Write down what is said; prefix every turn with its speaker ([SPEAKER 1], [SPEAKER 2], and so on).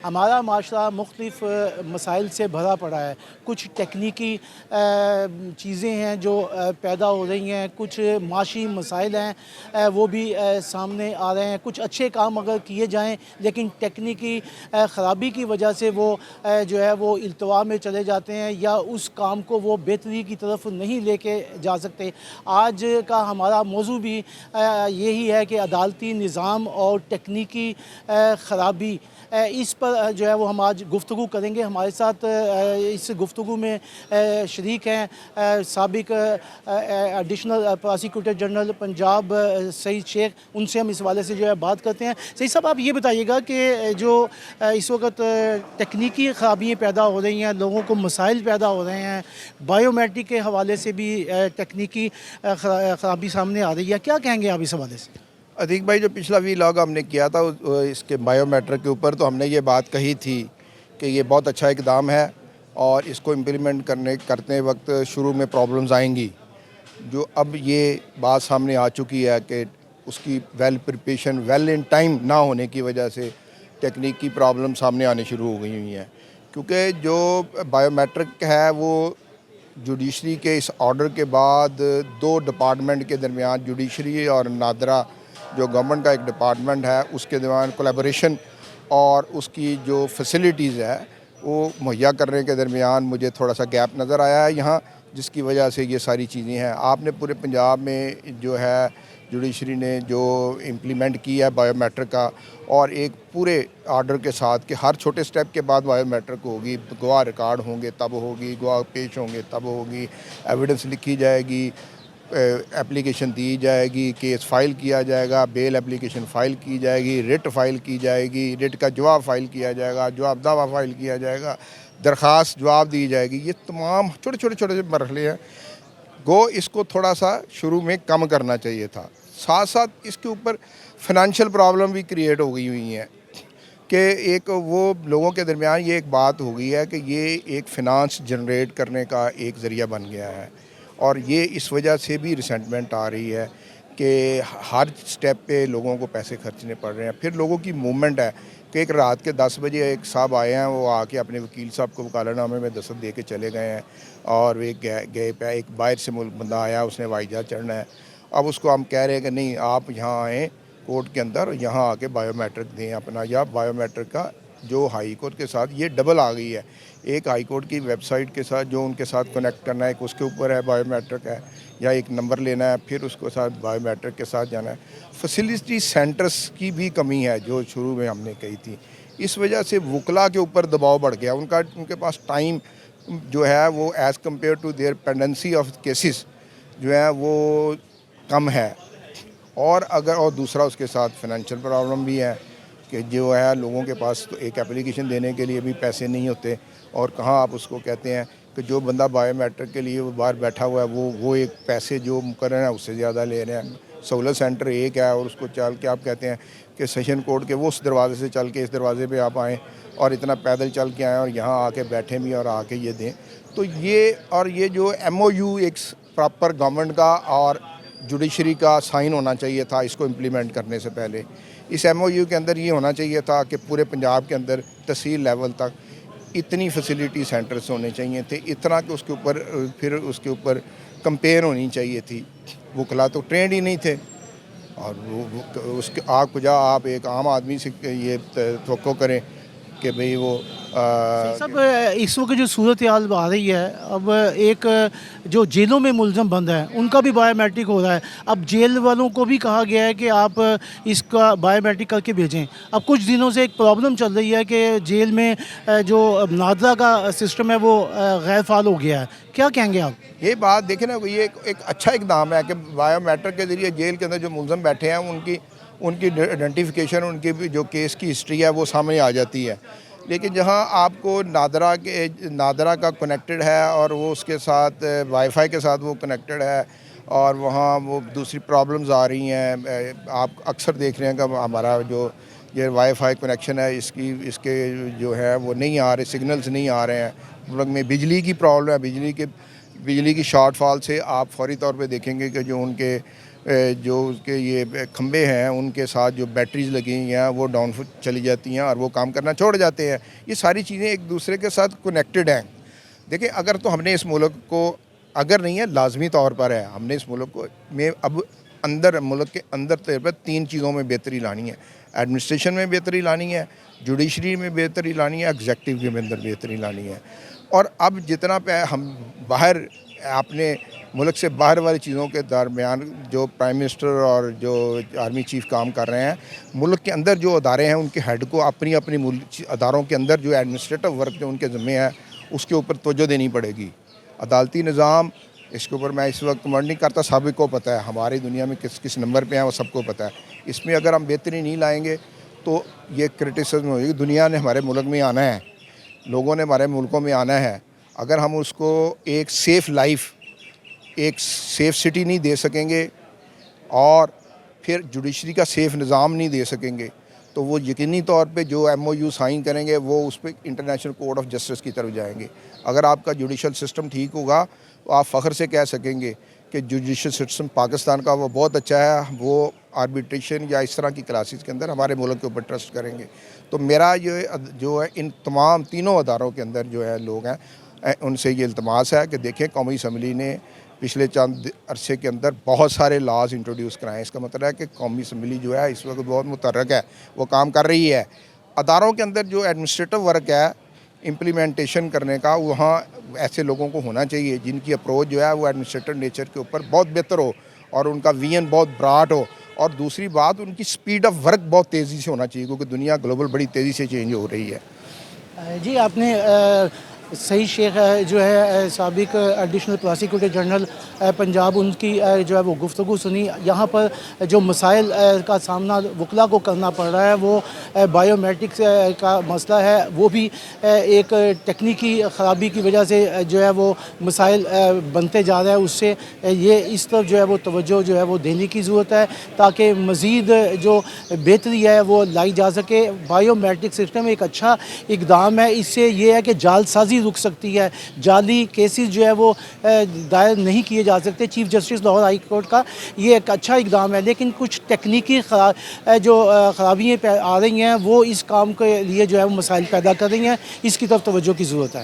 [SPEAKER 1] हमारा माशरा मुख्तलिफ़ मसाइल से भरा पड़ा है। कुछ टेक्निकी चीज़ें हैं जो पैदा हो रही हैं, कुछ माशी मसाइल हैं वो भी सामने आ रहे हैं। कुछ अच्छे काम अगर किए जाएँ लेकिन टेक्निकी ख़राबी की वजह से वो जो है वो इल्तवा में चले जाते हैं या उस काम को वो बेहतरी की तरफ नहीं लेके जा सकते। आज का हमारा मौजू भी यही है कि अदालती निज़ाम और टेक्निकी ख़राबी इस पर जो है वो हम आज गुफ्तगू करेंगे। हमारे साथ इस गुफ्तगू में शरीक हैं साबिक additional prosecutor general Punjab Saeed Sheikh. उनसे हम इस हवाले से जो है बात करते हैं। सईद साहब, आप ये बताइएगा कि जो इस वक्त तकनीकी ख़राबियाँ पैदा हो रही हैं, लोगों को मसाइल पैदा हो रहे हैं, बायोमेट्रिक के हवाले से भी तकनीकी ख़राबी सामने आ रही है, क्या कहेंगे आप इस हवाले से?
[SPEAKER 2] अतीक भाई, जो पिछला वीलॉग हमने किया था इसके बायोमेट्रिक के ऊपर, तो हमने ये बात कही थी कि ये बहुत अच्छा इकदाम है और इसको इम्प्लीमेंट करते वक्त शुरू में प्रॉब्लम्स आएंगी। जो अब ये बात सामने आ चुकी है कि उसकी well preparation well in time ना होने की वजह से टेक्निकी प्रॉब्लम सामने आने शुरू हो गई हुई हैं। क्योंकि जो बायोमेट्रिक है वो जुडिशरी के इस ऑर्डर के बाद दो डिपार्टमेंट के दरमियान, जुडिशरी और नादरा जो गवर्नमेंट का एक डिपार्टमेंट है, उसके दरमियान कोलैबोरेशन और उसकी जो फैसिलिटीज़ है वो मुहैया करने के दरमियान मुझे थोड़ा सा गैप नज़र आया है यहाँ, जिसकी वजह से ये सारी चीज़ें हैं। आपने पूरे पंजाब में जो है जुडिशरी ने जो इम्प्लीमेंट किया है बायोमेट्रिक का, और एक पूरे आर्डर के साथ कि हर छोटे स्टेप के बाद बायोमेट्रिक होगी, गवाह रिकॉर्ड होंगे तब होगी, गवाह पेश होंगे तब होगी, एविडेंस लिखी जाएगी, एप्लीकेशन दी जाएगी, केस फाइल किया जाएगा, बेल एप्लीकेशन फ़ाइल की जाएगी, रिट फ़ाइल की जाएगी, रिट का जवाब फ़ाइल किया जाएगा, जवाब दावा फ़ाइल किया जाएगा, दरख्वास्त जवाब दी जाएगी। ये तमाम छोटे छोटे छोटे मरहले हैं। इसको थोड़ा सा शुरू में कम करना चाहिए था। साथ साथ इसके ऊपर फ़ाइनेंशियल प्रॉब्लम भी क्रिएट हो गई हुई हैं कि एक वो लोगों के दरमियान ये एक बात हो गई है कि ये एक फ़िनांस जनरेट करने का एक ज़रिया बन गया है, और ये इस वजह से भी रिसेंटमेंट आ रही है कि हर स्टेप पे लोगों को पैसे खर्चने पड़ रहे हैं। फिर लोगों की मूवमेंट है कि एक रात के 10 बजे एक साहब आए हैं, वो आके अपने वकील साहब को वकालतनामे में दस्तखत दे के चले गए हैं, और वे गए पे एक बाहर से मुल्क बंदा आया, उसने हवाई जहाज़ चढ़ना है। अब उसको हम कह रहे हैं कि नहीं, आप यहाँ आएँ कोर्ट के अंदर, यहाँ आके बायोमेट्रिक दें अपना, या बायोमेट्रिक का जो हाई कोर्ट के साथ ये डबल आ गई है। एक हाई कोर्ट की वेबसाइट के साथ जो उनके साथ कनेक्ट करना है, उसके ऊपर है बायोमेट्रिक है, या एक नंबर लेना है फिर उसको साथ बायोमेट्रिक के साथ जाना है। फैसिलिटी सेंटर्स की भी कमी है जो शुरू में हमने कही थी। इस वजह से वकला के ऊपर दबाव बढ़ गया, उनके पास टाइम जो है वो as compare to their pendency of cases जो है वो कम है। और दूसरा उसके साथ फाइनेंशियल प्रॉब्लम भी है कि जो है लोगों के पास तो एक एप्लीकेशन देने के लिए भी पैसे नहीं होते, और कहाँ आप उसको कहते हैं कि जो बंदा बायोमेट्रिक के लिए वो बाहर बैठा हुआ है वो एक पैसे जो मुकर्रर है उससे ज़्यादा ले रहे हैं। सहूलत सेंटर एक है और उसको चल के आप कहते हैं कि सेशन कोर्ट के वो उस दरवाजे से चल के इस दरवाजे पे आप आएँ और इतना पैदल चल के आएँ और यहाँ आके बैठें भी और आके ये दें। तो ये जो MOU एक प्रॉपर गवर्नमेंट का और जुडिशरी का साइन होना चाहिए था इसको इम्प्लीमेंट करने से पहले। इस MOU के अंदर ये होना चाहिए था कि पूरे पंजाब के अंदर तहसील लेवल तक इतनी फैसिलिटी सेंटर्स होने चाहिए थे, इतना कि उसके ऊपर कंपेयर होनी चाहिए थी। वकला तो ट्रेंड ही नहीं थे, और उसके आप एक आम आदमी से ये तवक्को करें कि भाई वो
[SPEAKER 1] सब इस वक्त जो सूरत हाल आ रही है, अब एक जो जेलों में मुलज़म बंद है उनका भी बायोमेट्रिक हो रहा है। अब जेल वालों को भी कहा गया है कि आप इसका बायोमेट्रिक करके भेजें। अब कुछ दिनों से एक प्रॉब्लम चल रही है कि जेल में जो नादरा का सिस्टम है वो गैर फाल हो गया है, क्या कहेंगे आप?
[SPEAKER 2] ये बात देखें ना, ये एक अच्छा इकदाम है कि बायोमेट्रिक के ज़रिए जेल के अंदर जो मुलज़म बैठे हैं उनकी आइडेंटिफिकेशन, उनकी भी जो केस की हिस्ट्री है वो सामने आ जाती है। लेकिन जहाँ आपको नादरा का कनेक्टेड है और वो उसके साथ वाईफाई के साथ वो कनेक्टेड है, और वहाँ वो दूसरी प्रॉब्लम्स आ रही हैं। आप अक्सर देख रहे हैं कि हमारा जो ये वाईफाई कनेक्शन है इसके जो है वो नहीं आ रहे, सिग्नल्स नहीं आ रहे हैं। मुल्क में बिजली की प्रॉब्लम है, बिजली की शॉर्टफॉल से आप फौरी तौर पे देखेंगे कि जो उनके جو اس کے یہ کھمبے ہیں ان کے ساتھ جو بیٹریز لگی ہوئی ہیں وہ ڈاؤن چلی جاتی ہیں اور وہ کام کرنا چھوڑ جاتے ہیں. یہ ساری چیزیں ایک دوسرے کے ساتھ کنیکٹڈ ہیں. دیکھیں اگر تو ہم نے اس ملک کو اگر نہیں ہے لازمی طور پر ہے, ہم نے اس ملک کو میں اب ملک کے اندر پر 3 چیزوں میں بہتری لانی ہے. ایڈمنسٹریشن میں بہتری لانی ہے, جوڈیشری میں بہتری لانی ہے, ایگزیکٹو کے اندر بہتری لانی ہے. اور اب جتنا ہم باہر اپنے ملک سے باہر والی چیزوں کے درمیان جو پرائم منسٹر اور جو آرمی چیف کام کر رہے ہیں, ملک کے اندر جو ادارے ہیں ان کے ہیڈ کو اپنی اداروں کے اندر جو ایڈمنسٹریٹو ورک جو ان کے ذمہ ہے اس کے اوپر توجہ دینی پڑے گی. عدالتی نظام اس کے اوپر میں اس وقت کمنٹ نہیں کرتا, سب کو پتہ ہے ہماری دنیا میں کس نمبر پہ ہیں وہ سب کو پتہ ہے. اس میں اگر ہم بہتری نہیں لائیں گے تو یہ کرٹیسزم ہوگی. دنیا نے ہمارے ملک میں آنا ہے, لوگوں نے ہمارے ملکوں میں آنا ہے. اگر ہم اس کو ایک سیف لائف, ایک سیف سٹی نہیں دے سکیں گے اور پھر جوڈیشری کا سیف نظام نہیں دے سکیں گے تو وہ یقینی طور پہ جو MOU سائن کریں گے وہ اس پہ انٹرنیشنل کورٹ آف جسٹس کی طرف جائیں گے. اگر آپ کا جوڈیشل سسٹم ٹھیک ہوگا تو آپ فخر سے کہہ سکیں گے کہ جوڈیشل سسٹم پاکستان کا وہ بہت اچھا ہے, وہ آربیٹریشن یا اس طرح کی کلاسز کے اندر ہمارے ملک کے اوپر ٹرسٹ کریں گے. تو میرا جو ہے ان تمام تینوں اداروں کے اندر جو ہے لوگ ہیں ان سے یہ التماس ہے کہ دیکھیں قومی اسمبلی نے پچھلے چند عرصے کے اندر بہت سارے لاز انٹروڈیوس کرائے. اس کا مطلب ہے کہ قومی اسمبلی جو ہے اس وقت بہت متحرک ہے, وہ کام کر رہی ہے. اداروں کے اندر جو ایڈمنسٹریٹو ورک ہے امپلیمنٹیشن کرنے کا, وہاں ایسے لوگوں کو ہونا چاہیے جن کی اپروچ جو ہے وہ ایڈمنسٹریٹو نیچر کے اوپر بہت بہتر ہو اور ان کا ویژن بہت براٹ ہو. اور دوسری بات ان کی سپیڈ آف ورک بہت تیزی سے ہونا چاہیے کیونکہ دنیا گلوبل بڑی تیزی سے چینج ہو رہی ہے.
[SPEAKER 1] جی آپ نے سعید شیخ جو ہے سابق ایڈیشنل پراسیکیوٹر جنرل پنجاب, ان کی جو ہے وہ گفتگو سنی. یہاں پر جو مسائل کا سامنا وکلاء کو کرنا پڑ رہا ہے وہ بائیو میٹرکس کا مسئلہ ہے, وہ بھی ایک ٹیکنیکی خرابی کی وجہ سے جو ہے وہ مسائل بنتے جا رہے ہیں. اس سے یہ اس طرف جو ہے وہ توجہ جو ہے وہ دینے کی ضرورت ہے تاکہ مزید جو بہتری ہے وہ لائی جا سکے. بائیو میٹرک سسٹم ایک اچھا اقدام ہے, اس سے یہ ہے کہ جعل سازی رک سکتی ہے, جعلی کیسز جو ہے وہ دائر نہیں کیے جا سکتے. Chief justice Lahore high court کا یہ ایک اچھا اقدام ہے, لیکن کچھ تکنیکی جو خرابیاں آ رہی ہیں وہ اس کام کے لیے جو ہے وہ مسائل پیدا کر رہی ہیں. اس کی طرف توجہ کی ضرورت ہے.